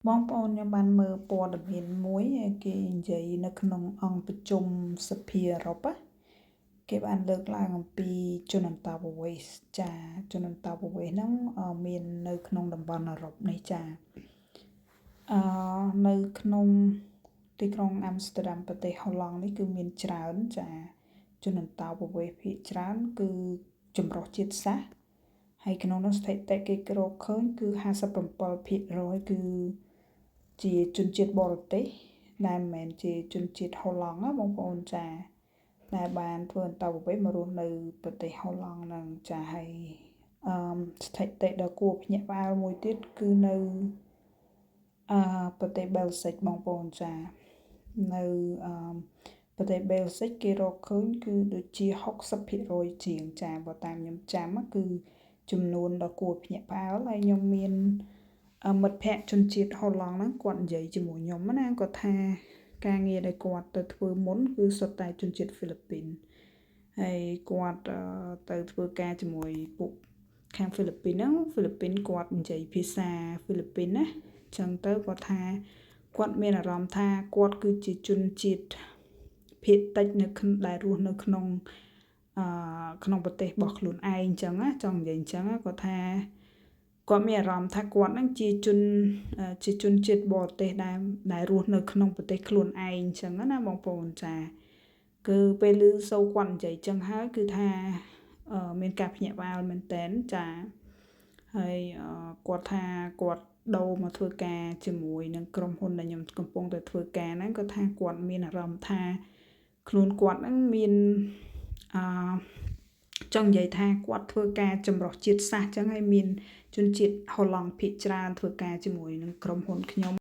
បងប្អូនខ្ញុំបានមើលព័ត៌មានមួយគេនិយាយនៅក្នុងអង្គប្រជុំសភាអឺរ៉ុបគេបានលើកឡើងអំពីជនអន្តោប្រវេសន៍ចាជនអន្តោប្រវេសន៍ហ្នឹងមាននៅក្នុងតំបន់អឺរ៉ុបនេះចានៅក្នុងទីក្រុងអាំស្ទែដាមប្រទេសហូឡង់នេះគឺមានច្រើនចាជនអន្តោប្រវេសន៍ភាគច្រើនគឺចម្រុះជាតិសាសន៍ហើយក្នុងនោះស្ថិតិគេរកឃើញគឺ57%គឺជាជនជាតិបរទេសដែលមិនមែនជាជនជាតិហូឡង់ណាបងប្អូនចាដែលបានធ្វើអន្តោប្រវេសន៍មករស់នៅប្រទេសហូឡង់ហ្នឹងចាហើយស្ថិតិដ៏គួរភ្ញាក់ផ្អើលមួយទៀតគឺនៅប្រទេសបែលហ្សិកបងប្អូនចានៅប្រទេសបែលហ្សិកគេរកឃើញគឺដូចជា60%ជាងចាបើតាមខ្ញុំចាំគឺចំនួនដ៏គួរភ្ញាក់ផ្អើលហើយខ្ញុំមានមិត្តភ័ក្តិជនជាតិហូឡង់ហ្នឹងគាត់និយាយជាមួយខ្ញុំណាគាត់ថាការងារដែលគាត់ទៅធ្វើមុនគឺសុទ្ធតែជនជាតិហ្វីលីពីនហើយគាត់ទៅធ្វើការជាមួយពួកខាងហ្វីលីពីនហ្នឹងហ្វីលីពីនគាត់និយាយភាសាហ្វីលីពីនណាអញ្ចឹងទៅគាត់ថាគាត់មានអារម្មណ៍ថាគាត់គឺជាជនជាតិភាគតិចនៅដែលរស់នៅក្នុងប្រទេសរបស់ខ្លួនឯងអញ្ចឹងណាចង់និយាយអញ្ចឹងគាត់ថាគាត់មានអារម្មណ៍ថាគាត់ហ្នឹងជាជនជាតិបរទេសដែលរស់នៅក្នុងប្រទេសខ្លួនឯងអញ្ចឹងណាបងប្អូនចាគឺពេលឮសូរគាត់និយាយអញ្ចឹងហើយគឺថាមានការភ្ញាក់ផ្អើលមែនតើចាហើយគាត់ថាគាត់ដូរមកធ្វើការជាមួយនឹងក្រុមហ៊ុនដែលខ្ញុំកំពុងតែធ្វើការហ្នឹងគាត់ថាគាត់មានអារម្មណ៍ថាខ្លួនគាត់ហ្នឹងមានចង់និយាយថាគាត់ធ្វើការចម្រុះជាតិសាសន៍អញ្ចឹងហើយមានជនជាតិហូឡង់ភាគច្រើនធ្វើការជាមួយនឹងក្រុមហ៊ុនខ្ញុំ